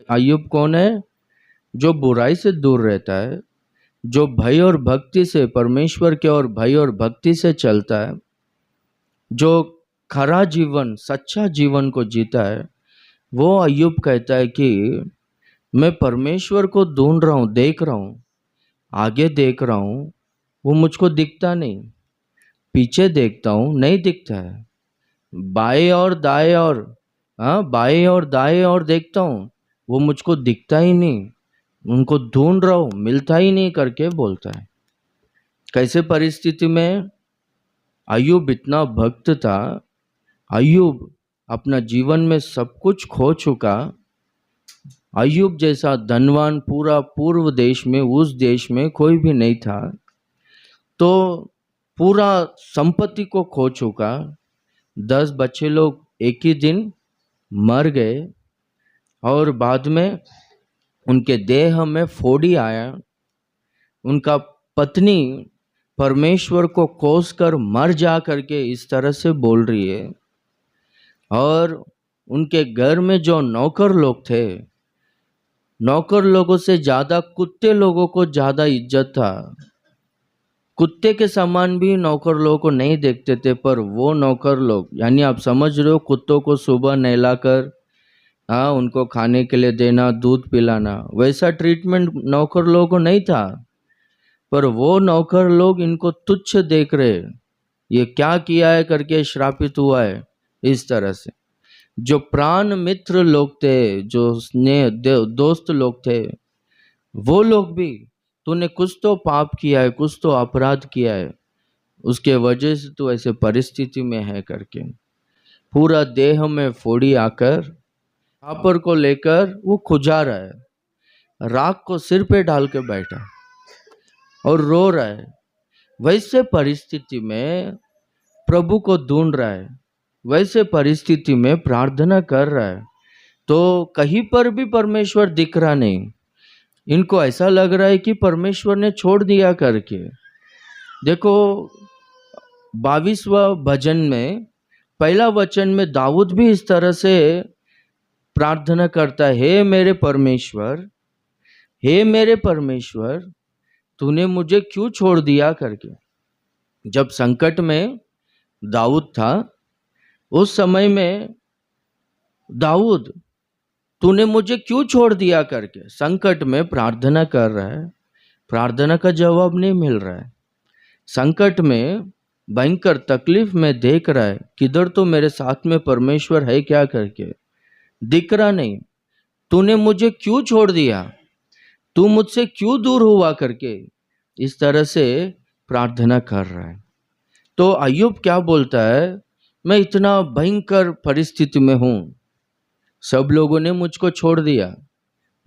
अय्यूब कौन है? जो बुराई से दूर रहता है, जो भय और भक्ति से, परमेश्वर के और भय और भक्ति से चलता है, जो खरा जीवन, सच्चा जीवन को जीता है, वो अय्यूब कहता है कि मैं परमेश्वर को ढूंढ रहा हूँ, देख रहा हूँ, आगे देख रहा हूँ, वो मुझको दिखता नहीं। पीछे देखता हूँ, नहीं दिखता है। बाएं और दाएं और बाएं और दाएं और देखता हूँ, वो मुझको दिखता ही नहीं। उनको ढूंढ रहा हूँ, मिलता ही नहीं करके बोलता है। कैसे परिस्थिति में? अय्यूब इतना भक्त था, अय्यूब अपना जीवन में सब कुछ खो चुका। अय्यूब जैसा धनवान पूरा पूर्व देश में, उस देश में कोई भी नहीं था। तो पूरा संपत्ति को खो चुका। 10 बच्चे लोग एक ही दिन मर गए और बाद में उनके देह में फोड़ी आया। उनका पत्नी परमेश्वर को कोस कर मर जा करके इस तरह से बोल रही है। और उनके घर में जो नौकर लोग थे, नौकर लोगों से ज्यादा कुत्ते लोगों को ज्यादा इज्जत था। कुत्ते के समान भी नौकर लोगों को नहीं देखते थे, पर वो नौकर लोग, यानी आप समझ रहे हो, कुत्तों को सुबह नहलाकर उनको खाने के लिए देना, दूध पिलाना, वैसा ट्रीटमेंट नौकर लोगों को नहीं था। पर वो नौकर लोग इनको तुच्छ देख रहे, ये क्या किया है करके श्रापित हुआ है। इस तरह से जो प्राण मित्र लोग थे, जो स्नेह दोस्त लोग थे, वो लोग भी, तूने कुछ तो पाप किया है, कुछ तो अपराध किया है, उसके वजह से तू ऐसे परिस्थिति में है करके पूरा देह में फोड़ी आकर खापर को लेकर वो खुजा रहा है, राख को सिर पे डाल के बैठा और रो रहा है। वैसे परिस्थिति में प्रभु को ढूंढ रहा है, वैसे परिस्थिति में प्रार्थना कर रहा है, तो कहीं पर भी परमेश्वर दिख रहा नहीं। इनको ऐसा लग रहा है कि परमेश्वर ने छोड़ दिया करके। देखो 22वां भजन में पहला वचन में दाऊद भी इस तरह से प्रार्थना करता है, हे मेरे परमेश्वर, हे मेरे परमेश्वर, तूने मुझे क्यों छोड़ दिया करके। जब संकट में दाऊद था, उस समय में दाऊद, तूने मुझे क्यों छोड़ दिया करके संकट में प्रार्थना कर रहा है। प्रार्थना का जवाब नहीं मिल रहा है। संकट में भयंकर तकलीफ में देख रहा है, किधर तो मेरे साथ में परमेश्वर है क्या करके, दिख रहा नहीं। तूने मुझे क्यों छोड़ दिया, तू मुझसे क्यों दूर हुआ करके इस तरह से प्रार्थना कर रहा है। तो अय्यूब क्या बोलता है, मैं इतना भयंकर परिस्थिति में हूं, सब लोगों ने मुझको छोड़ दिया,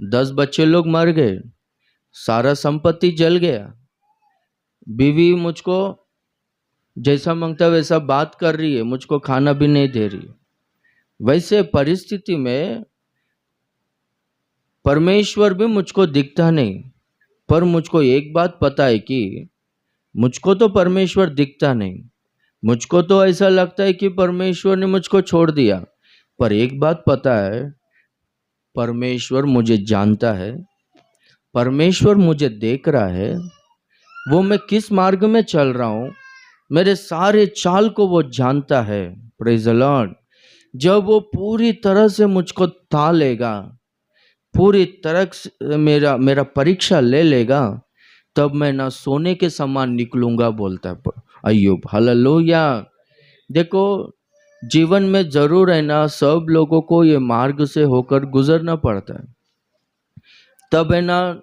10 बच्चे लोग मर गए, सारा संपत्ति जल गया, बीवी मुझको जैसा मांगता वैसा बात कर रही है, मुझको खाना भी नहीं दे रही। वैसे परिस्थिति में परमेश्वर भी मुझको दिखता नहीं। पर मुझको एक बात पता है कि मुझको तो परमेश्वर दिखता नहीं, मुझको तो ऐसा लगता है कि परमेश्वर ने मुझको छोड़ दिया। पर एक बात पता है, परमेश्वर मुझे जानता है, परमेश्वर मुझे देख रहा है, वो मैं किस मार्ग में चल रहा हूँ, मेरे सारे चाल को वो जानता है। Praise the Lord. जब वो पूरी तरह से मुझको ता लेगा, पूरी तरह से मेरा परीक्षा ले लेगा, तब मैं ना सोने के समान निकलूंगा, बोलता है अय्यूब। हालेलुया। देखो जीवन में जरूर है ना, सब लोगों को ये मार्ग से होकर गुजरना पड़ता है। तब है ना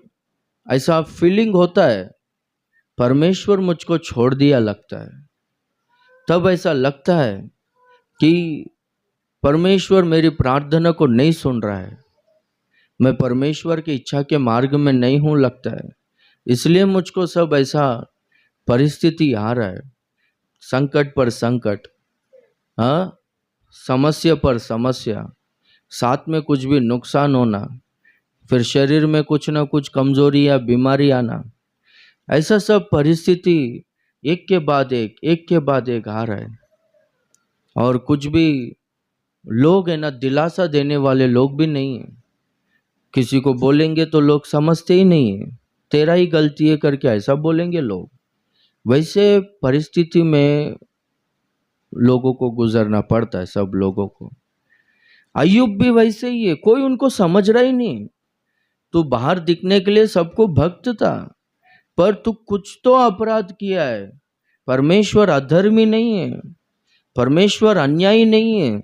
ऐसा फीलिंग होता है, परमेश्वर मुझको छोड़ दिया लगता है। तब ऐसा लगता है कि परमेश्वर मेरी प्रार्थना को नहीं सुन रहा है, मैं परमेश्वर की इच्छा के मार्ग में नहीं हूं लगता है, इसलिए मुझको सब ऐसा परिस्थिति आ रहा है। संकट पर संकट, समस्या पर समस्या, साथ में कुछ भी नुकसान होना, फिर शरीर में कुछ ना कुछ कमजोरी या बीमारी आना, ऐसा सब परिस्थिति एक के बाद एक आ रहा है। और कुछ भी लोग है ना दिलासा देने वाले लोग भी नहीं है। किसी को बोलेंगे तो लोग समझते ही नहीं है, तेरा ही गलती है करके ऐसा बोलेंगे लोग। वैसे परिस्थिति में लोगों को गुजरना पड़ता है, सब लोगों को। अय्यूब भी वैसे ही है, कोई उनको समझ रहा ही नहीं। तू बाहर दिखने के लिए सबको भक्त था, पर तू कुछ तो अपराध किया है। परमेश्वर अधर्मी नहीं है, परमेश्वर अन्यायी नहीं है।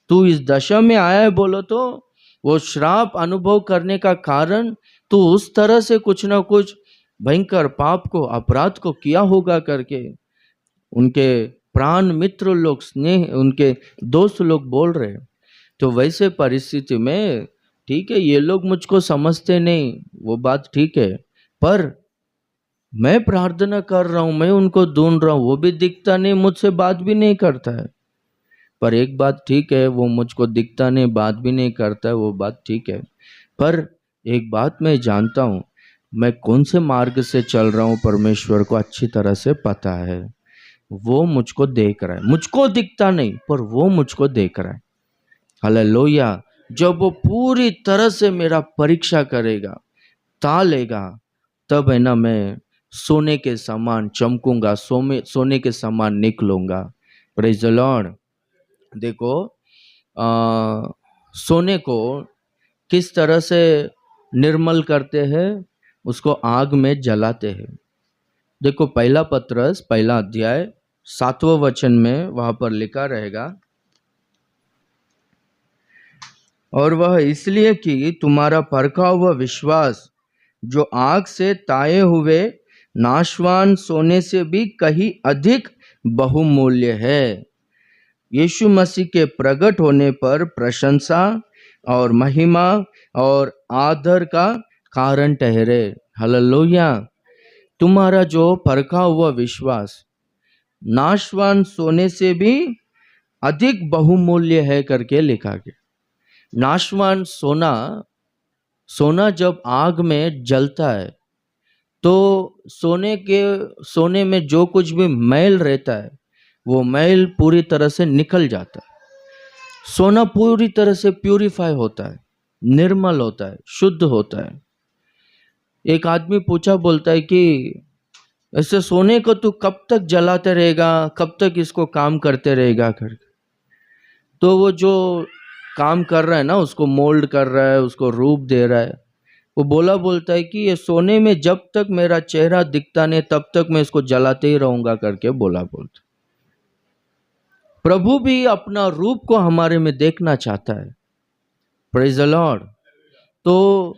तू इस दशा में आया है बोलो तो वो श्राप अनुभव करने का कारण तू उस तरह से कुछ ना कुछ भयंकर पाप को, अपराध को किया होगा करके उनके प्राण मित्र लोग, स्नेह, उनके दोस्त लोग बोल रहे। तो वैसे परिस्थिति में ठीक है, ये लोग मुझको समझते नहीं, वो बात ठीक है, पर मैं प्रार्थना कर रहा हूं, मैं उनको ढूंढ रहा हूं, वो भी दिखता नहीं, मुझसे बात भी नहीं करता है। पर एक बात ठीक है, वो मुझको दिखता नहीं, बात भी नहीं करता है, वो बात ठीक है, पर एक बात मैं जानता हूं, मैं कौन से मार्ग से चल रहा हूं परमेश्वर को अच्छी तरह से पता है। वो मुझको देख रहा है, मुझको दिखता नहीं पर वो मुझको देख रहा है। हालेलुया। जब वो पूरी तरह से मेरा परीक्षा करेगा, तालेगा, तब है ना मैं सोने के समान चमकूंगा, सोने के समान निकलूंगा। Praise the Lord. देखो सोने को किस तरह से निर्मल करते हैं, उसको आग में जलाते हैं। देखो पहला पत्रस पहला अध्याय 7वां वचन में वहां पर लिखा रहेगा, और वह इसलिए कि तुम्हारा परखा हुआ विश्वास जो आग से ताए हुए नाशवान सोने से भी कहीं अधिक बहुमूल्य है, यीशु मसीह के प्रकट होने पर प्रशंसा और महिमा और आदर का कारण ठहरे। हालेलुया। तुम्हारा जो परखा हुआ विश्वास नाशवान सोने से भी अधिक बहुमूल्य है करके लिखा गया। नाशवान सोना, सोना जब आग में जलता है तो सोने में जो कुछ भी मैल रहता है वो मैल पूरी तरह से निकल जाता है। सोना पूरी तरह से प्यूरिफाई होता है, निर्मल होता है, शुद्ध होता है। एक आदमी पूछा, बोलता है कि ऐसे सोने को तू कब तक जलाते रहेगा, कब तक इसको काम करते रहेगा करके। तो वो जो काम कर रहा है ना, उसको मोल्ड कर रहा है, उसको रूप दे रहा है, वो बोलता है कि ये सोने में जब तक मेरा चेहरा दिखता नहीं तब तक मैं इसको जलाते ही रहूंगा करके बोलता। प्रभु भी अपना रूप को हमारे में देखना चाहता है। Praise the Lord. तो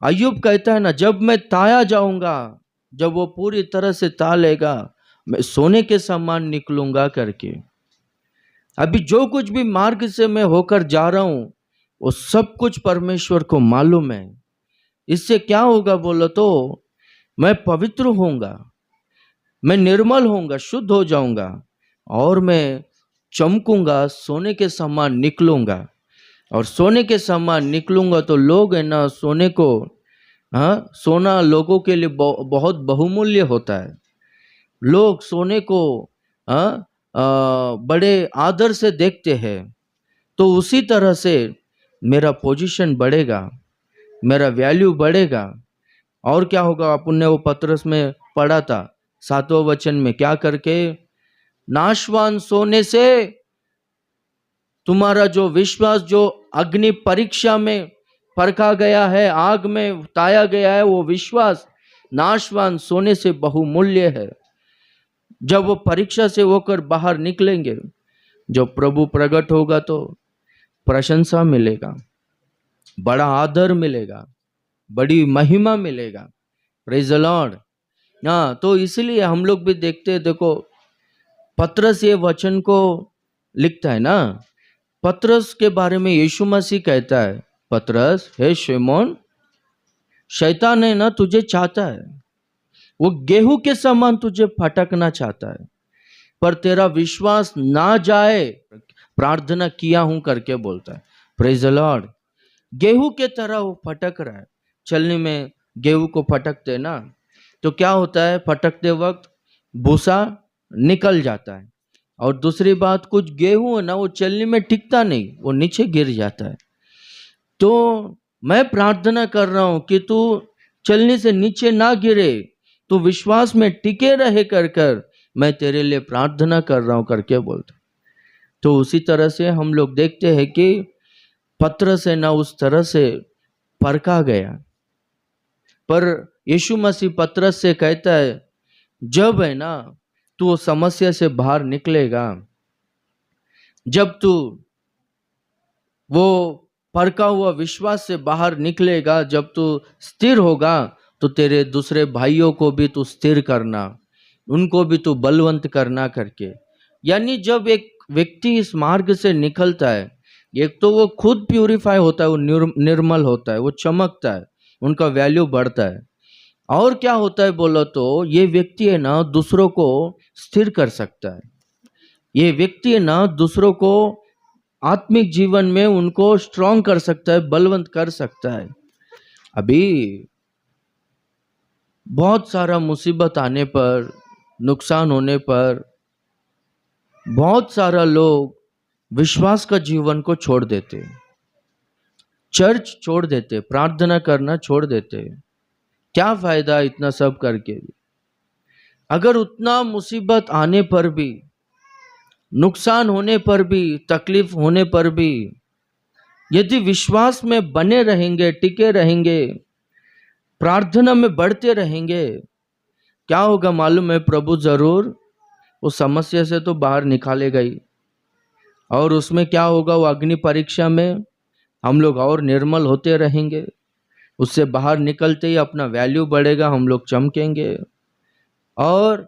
अय्यूब कहता है ना, जब मैं ताया जाऊंगा, जब वो पूरी तरह से ता लेगा, मैं सोने के समान निकलूंगा करके। अभी जो कुछ भी मार्ग से मैं होकर जा रहा हूं वो सब कुछ परमेश्वर को मालूम है। इससे क्या होगा बोलो तो, मैं पवित्र होऊंगा, मैं निर्मल होऊंगा, शुद्ध हो जाऊंगा, और मैं चमकूंगा, सोने के समान निकलूंगा। और सोने के समान निकलूंगा तो लोग है ना सोने को, हाँ, सोना लोगों के लिए बहुत बहुमूल्य होता है। लोग सोने को हाँ बड़े आदर से देखते हैं। तो उसी तरह से मेरा पोजीशन बढ़ेगा, मेरा वैल्यू बढ़ेगा। और क्या होगा, अपन ने वो पत्रस में पढ़ा था 7वां वचन में, क्या करके, नाशवान सोने से तुम्हारा जो विश्वास जो अग्नि परीक्षा में परखा गया है, आग में ताया गया है, वो विश्वास नाशवान सोने से बहुमूल्य है। जब वो परीक्षा से होकर बाहर निकलेंगे, जब प्रभु प्रकट होगा तो प्रशंसा मिलेगा, बड़ा आदर मिलेगा, बड़ी महिमा मिलेगा। Praise the Lord. हाँ, तो इसलिए हम लोग भी देखते हैं, देखो पत्रस ये वचन को लिखता है ना, पत्रस के बारे में यीशु मसीह कहता है, पत्रस, हे शिमोन, शैतान है ना तुझे चाहता है, वो गेहूं के समान तुझे फटकना चाहता है, पर तेरा विश्वास ना जाए, प्रार्थना किया हूं करके बोलता है। Praise the Lord. गेहूं के तरह वो फटक रहा है। चलने में गेहूं को फटकते ना, तो क्या होता है, फटकते वक्त भूसा निकल जाता है, और दूसरी बात, कुछ गेहूं है ना वो चलने में टिकता नहीं, वो नीचे गिर जाता है। तो मैं प्रार्थना कर रहा हूं कि तू चलने से नीचे ना गिरे, तू विश्वास में टिके रहे कर कर मैं तेरे लिए प्रार्थना कर रहा हूं करके बोलता। तो उसी तरह से हम लोग देखते हैं कि पतरस है ना उस तरह से परखा गया, पर यीशु मसीह पतरस से कहता है जब है ना तू वो समस्या से बाहर निकलेगा, जब तू वो परखा हुआ विश्वास से बाहर निकलेगा, जब तू स्थिर होगा, तो तेरे दूसरे भाइयों को भी तू स्थिर करना, उनको भी तू बलवंत करना करके। यानी जब एक व्यक्ति इस मार्ग से निकलता है, एक तो वो खुद प्यूरिफाई होता है, वो निर्मल होता है, वो चमकता है, उनका वैल्यू बढ़ता है। और क्या होता है बोलो तो ये व्यक्ति है ना दूसरों को स्थिर कर सकता है, ये व्यक्ति है ना दूसरों को आत्मिक जीवन में उनको स्ट्रांग कर सकता है, बलवंत कर सकता है। अभी बहुत सारा मुसीबत आने पर, नुकसान होने पर बहुत सारा लोग विश्वास का जीवन को छोड़ देते, चर्च छोड़ देते, प्रार्थना करना छोड़ देते। क्या फायदा इतना सब करके भी? अगर उतना मुसीबत आने पर भी, नुकसान होने पर भी, तकलीफ होने पर भी यदि विश्वास में बने रहेंगे, टिके रहेंगे, प्रार्थना में बढ़ते रहेंगे, क्या होगा मालूम है? प्रभु जरूर उस समस्या से तो बाहर निकालेगा ही। और उसमें क्या होगा? वो अग्नि परीक्षा में हम लोग और निर्मल होते रहेंगे, उससे बाहर निकलते ही अपना वैल्यू बढ़ेगा, हम लोग चमकेंगे। और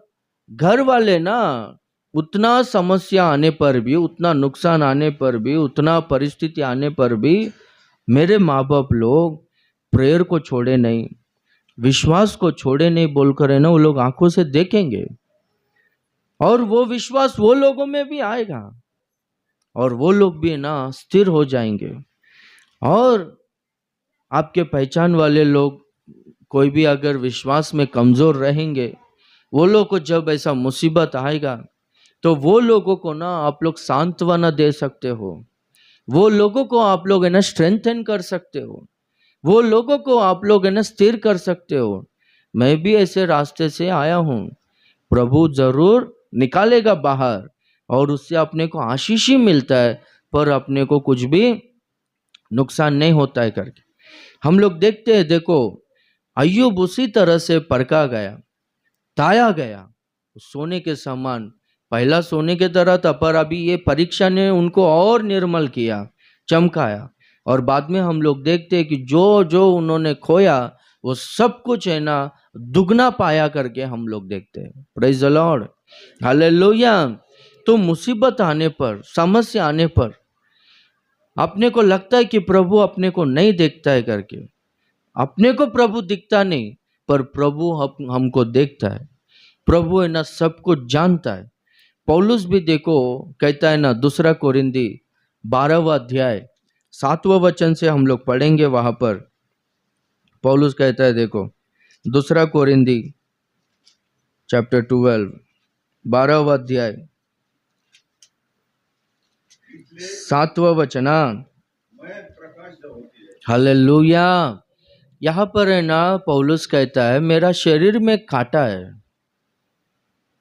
घर वाले ना उतना समस्या आने पर भी, उतना नुकसान आने पर भी, उतना परिस्थिति आने पर भी मेरे माँ बाप लोग प्रेयर को छोड़े नहीं, विश्वास को छोड़े नहीं बोलकर है ना, वो लोग आंखों से देखेंगे और वो विश्वास वो लोगों में भी आएगा और वो लोग भी ना स्थिर हो जाएंगे। और आपके पहचान वाले लोग कोई भी अगर विश्वास में कमजोर रहेंगे, वो लोग को जब ऐसा मुसीबत आएगा तो वो लोगों को ना आप लोग सांत्वना दे सकते हो, वो लोगों को आप लोग है ना स्ट्रेंथन कर सकते हो, वो लोगों को आप लोग है ना स्थिर कर सकते हो। मैं भी ऐसे रास्ते से आया हूँ, प्रभु जरूर निकालेगा बाहर और उससे अपने को आशीष ही मिलता है, पर अपने को कुछ भी नुकसान नहीं होता है करके हम लोग देखते हैं। देखो अय्यूब उसी तरह से परखा गया, ताया गया, सोने के समान, पहला सोने के तरह था, पर अभी ये परीक्षा ने उनको और निर्मल किया, चमकाया। और बाद में हम लोग देखते हैं कि जो जो उन्होंने खोया वो सब कुछ है ना दुगना पाया करके हम लोग देखते हैं। Praise the Lord, hallelujah. तो मुसीबत आने पर, समस्या आने पर अपने को लगता है कि प्रभु अपने को नहीं देखता है करके, अपने को प्रभु दिखता नहीं, पर प्रभु हमको देखता है, प्रभु है ना सब कुछ जानता है। पौलुस भी देखो कहता है ना, दूसरा कोरिंदी 12वां अध्याय 7वां वचन से हम लोग पढ़ेंगे, वहां पर पौलुस कहता है, देखो दूसरा कोरिंदी चैप्टर 12 12वां अध्याय 7वां वचन। हालेलुया। यहाँ पर है ना पौलुस कहता है मेरा शरीर में कांटा है,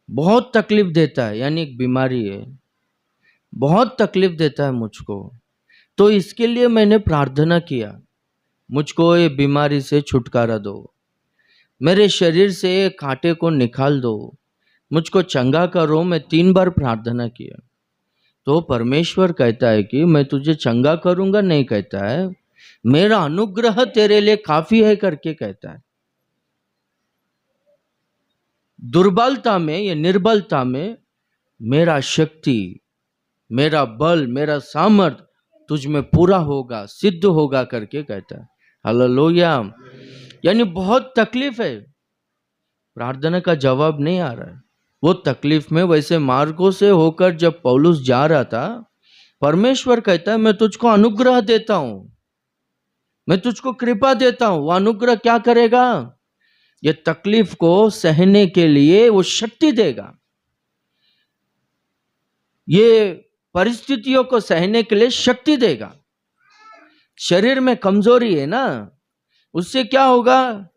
बहुत तकलीफ देता है, यानी एक बीमारी है, बहुत तकलीफ देता है मुझको, तो इसके लिए मैंने प्रार्थना किया, मुझको ये बीमारी से छुटकारा दो, मेरे शरीर से कांटे को निकाल दो, मुझको चंगा करो। मैं 3 बार प्रार्थना किया। तो परमेश्वर कहता है कि मैं तुझे चंगा करूंगा, नहीं कहता है मेरा अनुग्रह तेरे लिए काफी है करके कहता है। दुर्बलता में या निर्बलता में मेरा शक्ति, मेरा बल, मेरा सामर्थ तुझ में पूरा होगा, सिद्ध होगा करके कहता है। हालेलुया। यानी बहुत तकलीफ है, प्रार्थना का जवाब नहीं आ रहा है। वो तकलीफ में वैसे मार्गों से होकर जब पौलुस जा रहा था, परमेश्वर कहता है मैं तुझको अनुग्रह देता हूं, मैं तुझको कृपा देता हूं। वो अनुग्रह क्या करेगा? ये तकलीफ को सहने के लिए वो शक्ति देगा, ये परिस्थितियों को सहने के लिए शक्ति देगा। शरीर में कमजोरी है ना, उससे क्या होगा?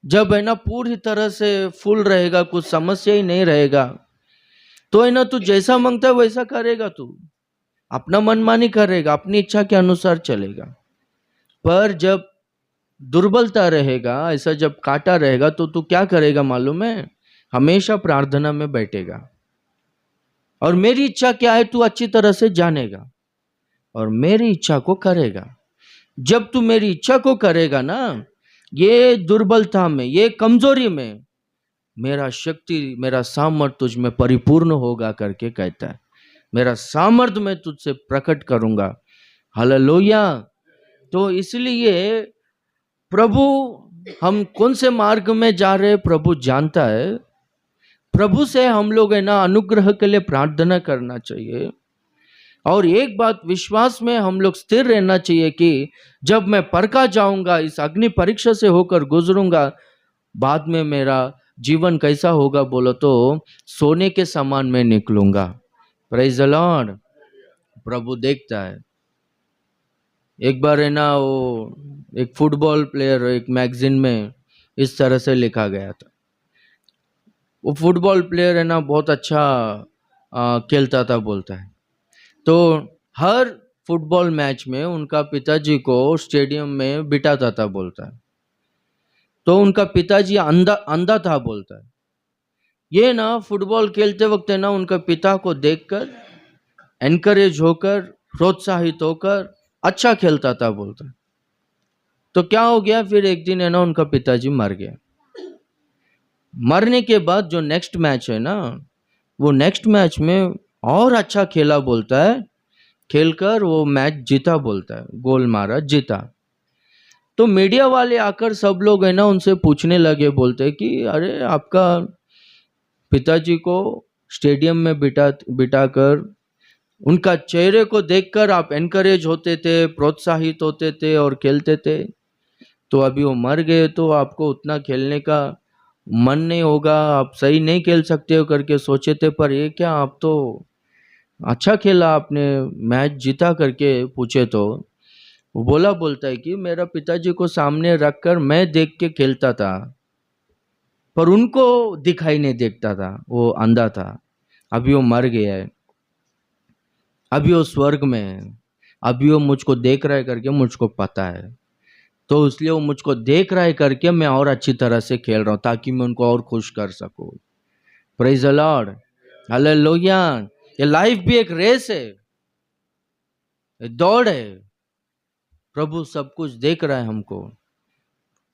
जब है ना पूरी तरह से फुल रहेगा, कुछ समस्या ही नहीं रहेगा, तो है ना तू जैसा मांगता है वैसा करेगा, तू अपना मनमानी करेगा, अपनी इच्छा के अनुसार चलेगा। पर जब दुर्बलता रहेगा, ऐसा जब काटा रहेगा, तो तू क्या करेगा मालूम है? हमेशा प्रार्थना में बैठेगा और मेरी इच्छा क्या है तू अच्छी तरह से जानेगा और मेरी इच्छा को करेगा। जब तू मेरी इच्छा को करेगा ना, ये दुर्बलता में, ये कमजोरी में मेरा शक्ति, मेरा सामर्थ्य तुझ में परिपूर्ण होगा करके कहता है। मेरा सामर्थ्य मैं तुझसे प्रकट करूंगा। हालेलुया। तो इसलिए प्रभु, हम कौन से मार्ग में जा रहे हैं प्रभु जानता है। प्रभु से हम लोग है ना अनुग्रह के लिए प्रार्थना करना चाहिए। और एक बात विश्वास में हम लोग स्थिर रहना चाहिए कि जब मैं परखा जाऊंगा, इस अग्नि परीक्षा से होकर गुजरूंगा, बाद में मेरा जीवन कैसा होगा बोलो तो सोने के समान मैं निकलूंगा। Praise the Lord. प्रभु देखता है। एक बार है ना वो एक फुटबॉल प्लेयर एक मैगजीन में इस तरह से लिखा गया था। वो फुटबॉल प्लेयर है ना बहुत अच्छा खेलता था बोलता है। तो हर फुटबॉल मैच में उनका पिताजी को स्टेडियम में बिठाता था बोलता है। तो उनका पिताजी अंधा अंधा था बोलता है। ये ना फुटबॉल खेलते वक्त है ना उनका पिता को देखकर एनकरेज होकर, प्रोत्साहित होकर अच्छा खेलता था बोलता है। तो क्या हो गया, फिर एक दिन है ना उनका पिताजी मर गया। मरने के बाद जो नेक्स्ट मैच है ना, वो नेक्स्ट मैच में और अच्छा खेला बोलता है, खेलकर वो मैच जीता बोलता है, गोल मारा, जीता। तो मीडिया वाले आकर सब लोग है ना उनसे पूछने लगे, बोलते कि अरे आपका पिताजी को स्टेडियम में बिठाकर उनका चेहरे को देखकर आप एनकरेज होते थे, प्रोत्साहित होते थे और खेलते थे, तो अभी वो मर गए तो आपको उतना खेलने का मन नहीं होगा, आप सही नहीं खेल सकते हो करके सोचे थे। पर ये क्या, आप तो अच्छा खेला, आपने मैच जीता करके पूछे तो वो बोलता है कि मेरा पिताजी को सामने रखकर मैं देख के खेलता था, पर उनको दिखाई नहीं देखता था, वो अंधा था। अभी वो मर गया है, अभी वो स्वर्ग में है, अभी वो मुझको देख रहा है करके मुझको पता है। तो इसलिए वो मुझको देख रहा है करके मैं और अच्छी तरह से खेल रहा हूँ ताकि मैं उनको और खुश कर सकूँ। Praise the Lord. हालेलुया। ये लाइफ भी एक रेस है, एक दौड़ है। प्रभु सब कुछ देख रहा है हमको।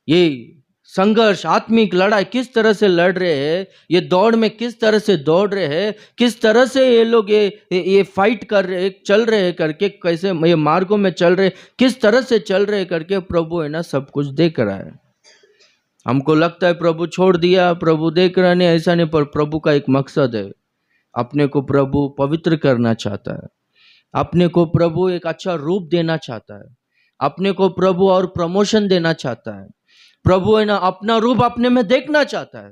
ये संघर्ष, आत्मिक लड़ाई किस तरह से लड़ रहे हैं, ये दौड़ में किस तरह से दौड़ रहे हैं, किस तरह से ये लोग ये फाइट कर रहे, चल रहे हैं करके, कैसे ये मार्गों में चल रहे, किस तरह से चल रहे करके प्रभु है ना सब कुछ देख रहा है। हमको लगता है प्रभु छोड़ दिया, प्रभु देख रहा नहीं, ऐसा नहीं। पर प्रभु का एक मकसद है, अपने को प्रभु पवित्र करना चाहता है, अपने को प्रभु एक अच्छा रूप देना चाहता है, अपने को प्रभु और प्रमोशन देना चाहता है। प्रभु है ना अपना रूप अपने में देखना चाहता है।